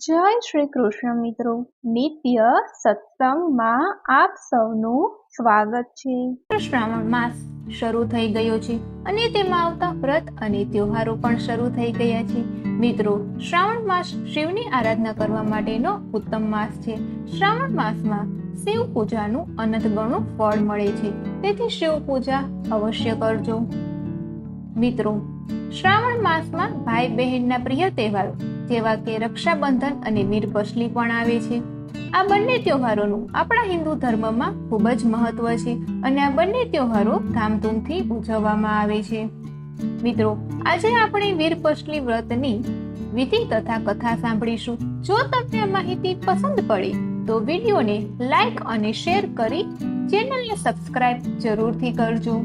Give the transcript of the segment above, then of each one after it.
જય શ્રી કૃષ્ણ મિત્રો, નિત્ય સત્સંગમાં આપ સૌનું સ્વાગત છે। શ્રાવણ માસ શરૂ થઈ ગયો છે અને તેમાં આવતા વ્રત અને તહેવારો પણ શરૂ થઈ ગયા છે। મિત્રો, શ્રાવણ માસ શિવની આરાધના કરવા માટેનો ઉત્તમ માસ છે। શ્રાવણ માસમાં શિવ પૂજાનું અનંત ગણું ફળ મળે છે, તેથી શિવ પૂજા અવશ્ય કરજો। મિત્રો, શ્રાવણ માસમાં ભાઈ બહેનના પ્રિય તહેવારો જેવા કે રક્ષાબંધન અને વીરપસલી પણ આવે છે। આ બંને તહેવારોનું આપણા હિન્દુ ધર્મમાં ખૂબ જ મહત્વ છે અને આ બંને તહેવારો ધામધૂમથી ઉજવવામાં આવે છે। મિત્રો, આજે આપણે વીરપસલી વ્રતની વિધિ તથા કથા સાંભળીશું। જો તમને આ માહિતી પસંદ પડે તો વિડીયોને લાઈક અને શેર કરી ચેનલને સબસ્ક્રાઇબ જરૂરથી કરજો।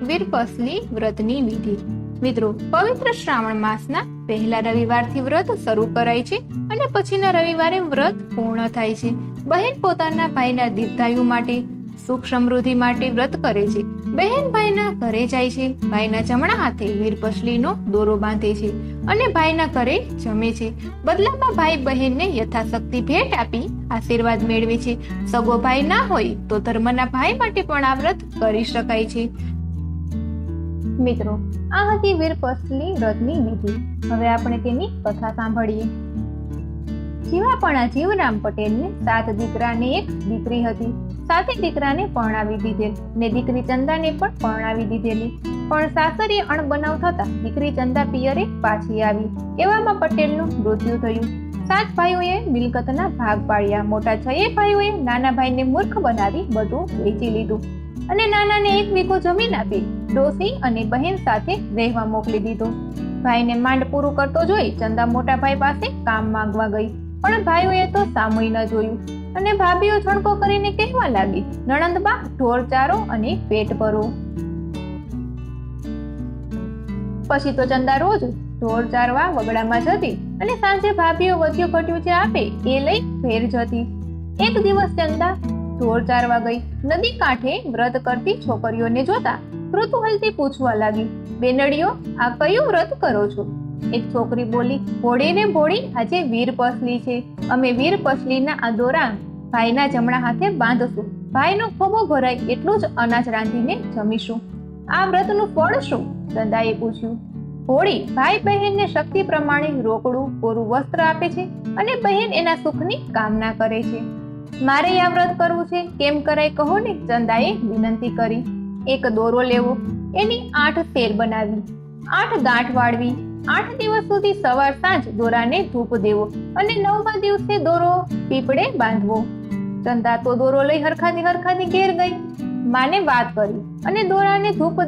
વીરપસલી વ્રતની વિધિ। મિત્રો, પવિત્ર શ્રાવણ માસના પહેલા રવિવારથી વ્રત શરૂ કરાય છે અને પછીના રવિવારે વ્રત પૂર્ણ થાય છે। બહેન પોતાના ભાઈના દીર્ઘાયુ માટે, સુખ સમૃદ્ધિ માટે વ્રત કરે છે। બહેન ભાઈના ઘરે જાય છે, ભાઈના જમણા હાથે વીરપસલીનો દોરો બાંધે છે અને ભાઈના ઘરે જમે છે। બદલામાં ભાઈ બહેનને યથાશક્તિ ભેટ આપી આશીર્વાદ મેળવે છે। સગો ભાઈ ના હોય તો ધર્મના ભાઈ માટે પણ આ વ્રત કરી શકાય છે। મિત્રો, આ હતી વીરપસલી વ્રતની વિધિ। હવે આપણે તેની કથા સાંભળીએ। જીવાપણા જીવરામ પટેલને 7 દીકરા ને 1 દીકરી હતી। 7 દીકરાને પરણાવી દીધેલ ને દીકરી ચંદાને પણ પરણાવી દીધેલી, પણ સાસરીએ અણબનાવ થતા દીકરી ચંદા પિયરે પાછી આવી। એવામાં પટેલનું મૃત્યુ થયું। 7 ભાઈઓએ મિલકતના ભાગ પાડ્યા। મોટા 6 ભાઈઓએ નાના ભાઈને મૂર્ખ બનાવી બધું વેચી લીધું અને નાનાને 1 વીઘો જમીન આપી ડોસી અને બહેન સાથે રહેવા મોકલી દીધો। ભાઈને માંડ પૂરું કરતો જોઈ ચંદા મોટા ભાઈ પાસે કામ માંગવા ગઈ, પણ ભાઈઓએ તો સામુય ન જોયું અને ભાભીઓ છણકો કરીને કહેવા લાગી, નણંદબા, ઢોર ચારો અને પેટ ભરો। પછી તો ચંદા રોજ ઢોર ચારવા વગડામાં જતી અને સાંજે ભાભીઓ વધ્યું ઘટ્યું જે આપે એ લઈ ઘેર જતી। એક દિવસ ચંદા ઢોર ચારવા ગઈ। નદી કાંઠે વ્રત કરતી છોકરીઓને જોતા કૃતુહલથી પૂછવા લાગી, બેનડીઓ, આ કયું વ્રત કરો છો? એક છોકરી બોલી, ભોળી ને ભોળી, આજે વીરપસલી છે। અમે વીરપસલીના આ દોરા ભાઈના જમણા હાથે બાંધશું। ભાઈનો ખોબો ભરાય એટલું જ અનાજ રાંધીને જમીશું। આ વ્રતનું ફળ શું? ચંદાએ પૂછ્યું। ભોળી, ભાઈ બહેનને શક્તિ પ્રમાણે રોકડું કોરું વસ્ત્ર આપે છે અને બહેન એના સુખની કામના કરે છે। મારે આ વ્રત કરવું છે, કેમ કરાય કહો ને? ચંદાએ વિનંતી કરી। એક દોરો લેવો, એની 8 સેર બનાવી, 8 ગાંઠ વાળવી, 8 દિવસ સુધી સવાર સાંજ દોરાને ધૂપ દેવો અને 9મા દિવસે દોરો પીપળે બાંધવો। ચંદા તો દોરો લઈ હરખાથી ઘેર ગઈ। માને વાત કરી અને દોરાને ધૂપ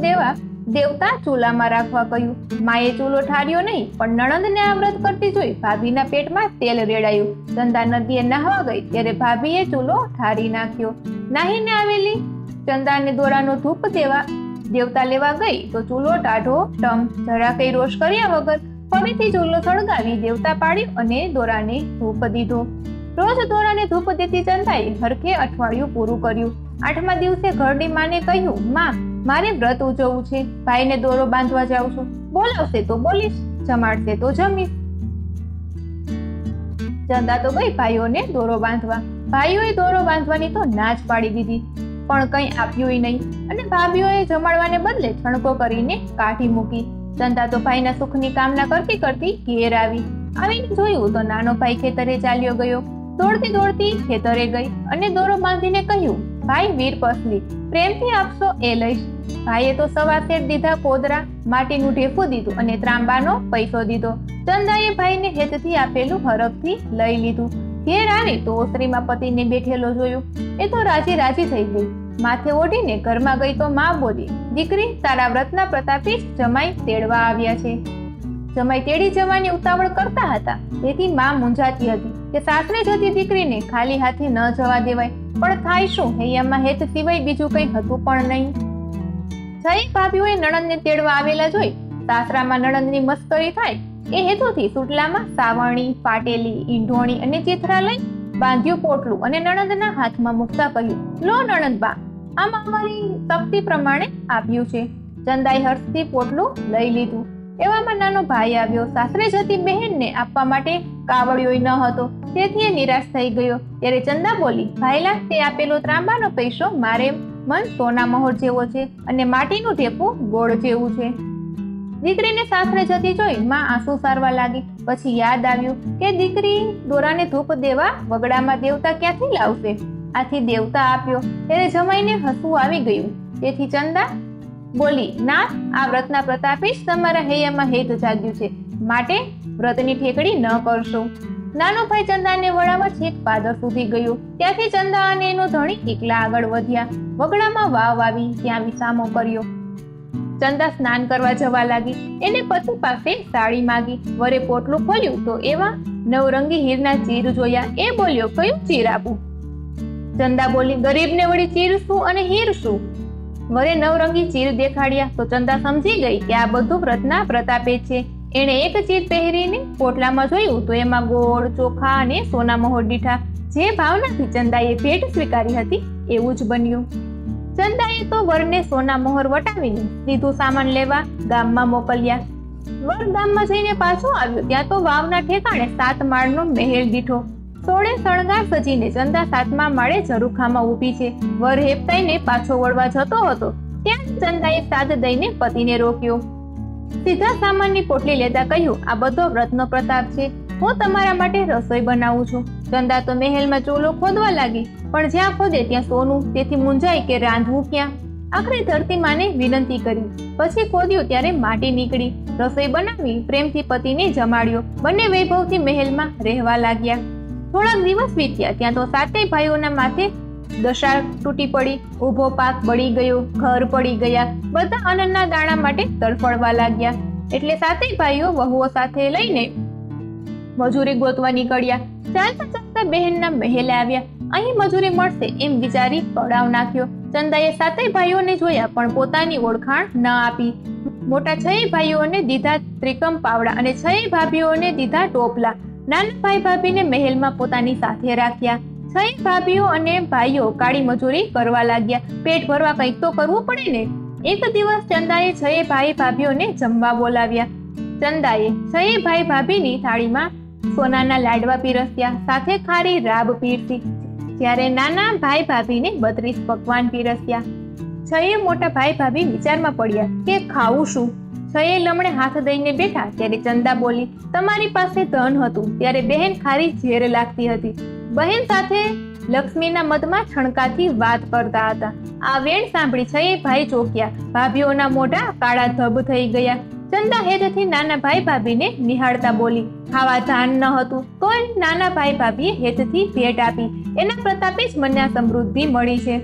દેવતા ચૂલામાં રાખવા કહ્યું। માએ ચૂલો ઠાર્યો નહીં, પણ નણંદને આ વ્રત કરતી જોઈ ભાભીના પેટમાં તેલ રેડાયું। ચંદા નદીએ નહાવા ગઈ ત્યારે ભાભીએ ચૂલો ઠારી નાખ્યો। નાહીને આવેલી ચંદાને દોરાનો ધૂપ દેવતા લેવા ગઈ તો ચૂલો ટાઢો ટમ, જરા કઈ રોષ કર્યા વગર ફરીથી ચૂલો સળગાવી દેવતા પાડ્યો અને દોરાને ધૂપ દીધો। રોજ દોરાને ધૂપ દેતી ચંદાએ હરખે અઠવાડિયું પૂરું કર્યું। 8મા દિવસે ઘરડી માને કહ્યું, માં, મારે વ્રત ઉજવવું છે, ભાઈને દોરો બાંધવા જાઉં છું। બોલાવશે તો બોલીશ, જમાડશે તો જમીશ। ચંદા તો ગઈ ભાઈઓને દોરો બાંધવા। ભાઈઓએ દોરો બાંધવાની તો ના જ પાડી દીધી, પણ કંઈ આપ્યું નહીં અને ભાભીઓએ જમાડવાને બદલે છણકો કરીને કાઢી મૂકી। ચંદા તો ભાઈના સુખની કામના કરતી ઘેર આવીને જોયું તો નાનો ભાઈ ખેતરે ચાલ્યો ગયો। દોડતી ખેતરે ગઈ અને દોરો બાંધીને કહ્યું, ભાઈ વીરપસલી, પ્રેમથી આપશો એ લઈશ। ભાઈએ તો 1.25 સેર દીધા કોદરા, માટીનું ઢેફું દીધું અને ત્રાંબાનો પૈસો દીધો। ચંદાએ ભાઈને હેતથી આપેલું હરખથી લઈ લીધું। ઘેર આવી તો ઓસરીમાં પતિને બેઠેલો જોયું। એ તો રાજી થઈ ગઈ। માથે ઓઢીને ઘરમાં ગઈ તો માં બોલી, દીકરી, તારા વ્રતના પ્રતાપે જ જમાઈ તેડવા આવ્યા છે। જમાઈ તેડી જવાની ઉતાવળ કરતા હતા, તેથી માં મૂંઝાતી હતી કે સાસરે જતી દીકરીને ખાલી હાથે ન જવા દેવાય, પણ થાય શું? હૈયામાં હેત સિવાય બીજું કંઈ હતું પણ નહીં। 6 ભાભીઓએ નણંદને તેડવા આવેલા જોઈ સાસરામાં નણંદની મસ્કરી થાય એ હેતુથી સુટલામાં સાવરણી, પાટેલી, ઈંઢોણી અને ચીથરા લઈ બાંધ્યું પોટલું અને નણંદના હાથમાં મૂકતા કહ્યું, લો નણંદબા, આમ અમારી શક્તિ પ્રમાણે આપ્યું છે। ચંદાએ હર્ષથી પોટલું લઈ લીધું। એવામાં નાનો ભાઈ આવ્યો. સાસરે જતી બહેનને આપવા માટે કાવડિયોય ન હતો, તેથી એ નિરાશ થઈ ગયો. ત્યારે ચંદા બોલી, ભાઈલા, તે આપેલો ત્રાંબાનો પૈસો મારે મન સોના મહોર જેવો છે અને માટીનું ઢેપું ગોળ જેવું છે. દીકરીને સાસરે જતી જોઈ માં આંસુ સારવા લાગી. પછી યાદ આવ્યું કે દીકરી દોરાને ધૂપ દેવા વગડામાં દેવતા ક્યાંથી લાવશે? આથી દેવતા આપ્યો. ત્યારે જમાઈને હસવું આવી ગયું. તેથી ચંદા બોલી, ના, આ વ્રતના પ્રતાપે જ તમારા હૈયામાં હેત જાગ્યું છે, માટે વ્રતની ઠેકડી ન કરશો. નાનો ભાઈ ચંદાને વળાવવા છેક પાદર સુધી ગયો. ત્યાંથી ચંદા અને એનો ધણી એકલા આગળ વધ્યા. વગડામાં વાવ આવી ત્યાં વિસામો કર્યો. ચંદા સ્નાન કરવા જવા લાગી. એને પતિ પાસે સાડી માંગી. વરે પોટલું ખોલ્યું તો એવા નવરંગી હીરના ચીર જોયા. એ બોલ્યો, કયું ચીર આપું? ચંદા બોલી, ગરીબને વળી ચીર શું અને હીર શું? વરે નવરંગી ચીર દેખાડ્યા તો ચંદા સમજી ગઈ કે આ બધું વ્રતના પ્રતાપે છે. એણે એક ચીર પહેરીને પોટલામાં જોયું તો એમાં ગોળ, ચોખા અને સોના મહોર દીઠા. જે ભાવનાથી ચંદાએ ભેટ સ્વીકારી હતી એવું જ બન્યું. ચંદાએ તો વરને સોના મહોર વટાવીને સીધું સામાન લેવા ગામમાં મોકલ્યા. વર ગામમાં જઈને પાછો આવ્યો ત્યાં તો વાવના ઠેકાણે 7 માળનો મહેલ દીઠો. 16 શણગાર સજીને ચંદા 7મા માળે ઝરૂખામાં ઊભી છે. વર હેપતાઈને પાછો વળવા જતો હતો ત્યાં ચંદાએ સાદ દઈને પતિને રોક્યો. સીધા સામાનની પોટલી લેતા કહ્યું, આ બધો વ્રતનો પ્રતાપ છે. હું તમારા માટે રસોઈ બનાવું છું. ચંદા તો મહેલમાં ચૂલો ખોદવા લાગી, પણ જ્યાં ખોદે ત્યાં સોનું, તેથી મૂંઝાઈ કે રાંધવું ક્યાં. આખરે ધરતી માને વિનંતી કરી. પછી ખોદ્યું ત્યારે માટી નીકળી. રસોઈ બનાવી પ્રેમથી પતિને જમાડ્યો. બંને વૈભવથી મહેલમાં રહેવા લાગ્યા. થોડાક દિવસ વીત્યા ત્યાં તો 7 ભાઈઓના માથે દશા તૂટી પડી. ઊભો પાક બળી ગયો, ઘર પડી ગયા. બધા અન્નના દાણા માટે તડફડવા લાગ્યા. એટલે 7 ભાઈઓ વહુઓ સાથે લઈને મજૂરી ગોતવા નીકળ્યા. ચાલતા ચાલતા બહેનના મહેલે આવ્યા. અહીં મજૂરી મળશે એમ વિચારી પડાવ નાખ્યો. ચંદાએ 7 ભાઈઓને જોયા પણ પોતાની ઓળખાણ ન આપી. મોટા 6 ભાઈઓને દીધા ત્રિકમ પાવડા અને 6 ભાભીઓને દીધા ટોપલા. નાના ભાઈ ભાભીને મહેલમાં પોતાની સાથે રાખ્યા. 6 ભાભીઓ અને ભાઈઓ કાળી મજૂરી કરવા લાગ્યા. પેટ ભરવા કંઈક તો કરવું પડે ને. એક દિવસ ચંદાએ 6 ભાઈ ભાભીઓને જમવા બોલાવ્યા. ચંદાએ 6 ભાઈ ભાભીની થાળીમાં સોનાના લાડવા પીરસ્યા, સાથે ખારી રાબ પીરસી. જ્યારે નાના ભાઈ ભાભીને 32 પકવાન પીરસ્યા. 6 મોટા ભાઈ ભાભી વિચારમાં પડ્યા કે ખાવું શું. 6 લમણે હાથ દઈને બેઠા. ત્યારે ચંદા બોલી, તમારી પાસે ધન હતું ત્યારે બહેન ખારી ઝેર લાગતી હતી. બહેન સાથે લક્ષ્મીના મદમાં છણકાથી વાત કરતા હતા. આ વેણ સાંભળી 6 ભાઈ ચોક્યા. ભાભીઓના મોઢા કાળા ધબ થઈ ગયા. ચંદા હેતથી નાના ભાઈ ભાભીને નિહાળતા બોલી, ખાવા ધાન ન હતું તોય નાના ભાઈ ભાભીએ હેતથી ભેટ આપી. એના પ્રતાપે જ મને આ સમૃદ્ધિ મળી છે.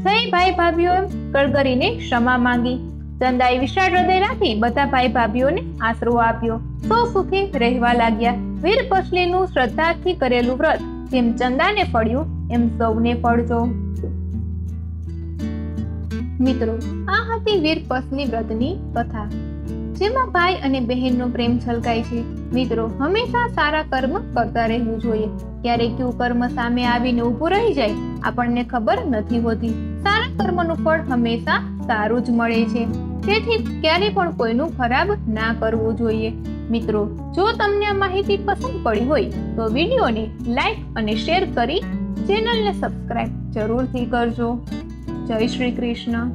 6 ભાઈ ભાભીઓએ કળગરીને ક્ષમા માંગી. ચંદાએ વિશાળ હૃદય રાખી બધા ભાઈ ભાભીઓને આશરો આપ્યો. સૌ સુખી રહેવા લાગ્યા. વીર પસલીનું શ્રદ્ધાથી કરેલું વ્રત જેમ ચંદાને ફળ્યું એમ સૌને ફળજો. મિત્રો, આ હતી વીર પસલી વ્રતની કથા, જેમાં ભાઈ અને બહેનનો પ્રેમ છલકાય છે. મિત્રો, હંમેશા સારા કર્મ કરતા રહેવું જોઈએ. ક્યારેક કેવું કર્મ સામે આવીને ઊભું રહી જાય આપણને ખબર નથી હોતી. સારા કર્મનું ફળ હંમેશા સારું જ મળે છે. તેથી ક્યારે પણ કોઈનું ખરાબ ના કરવું જોઈએ. મિત્રો, જો તમને આ માહિતી પસંદ પડી હોય તો વિડીયોને લાઈક અને શેર કરી ચેનલને સબસ્ક્રાઇબ જરૂરથી કરજો. જય શ્રી કૃષ્ણ.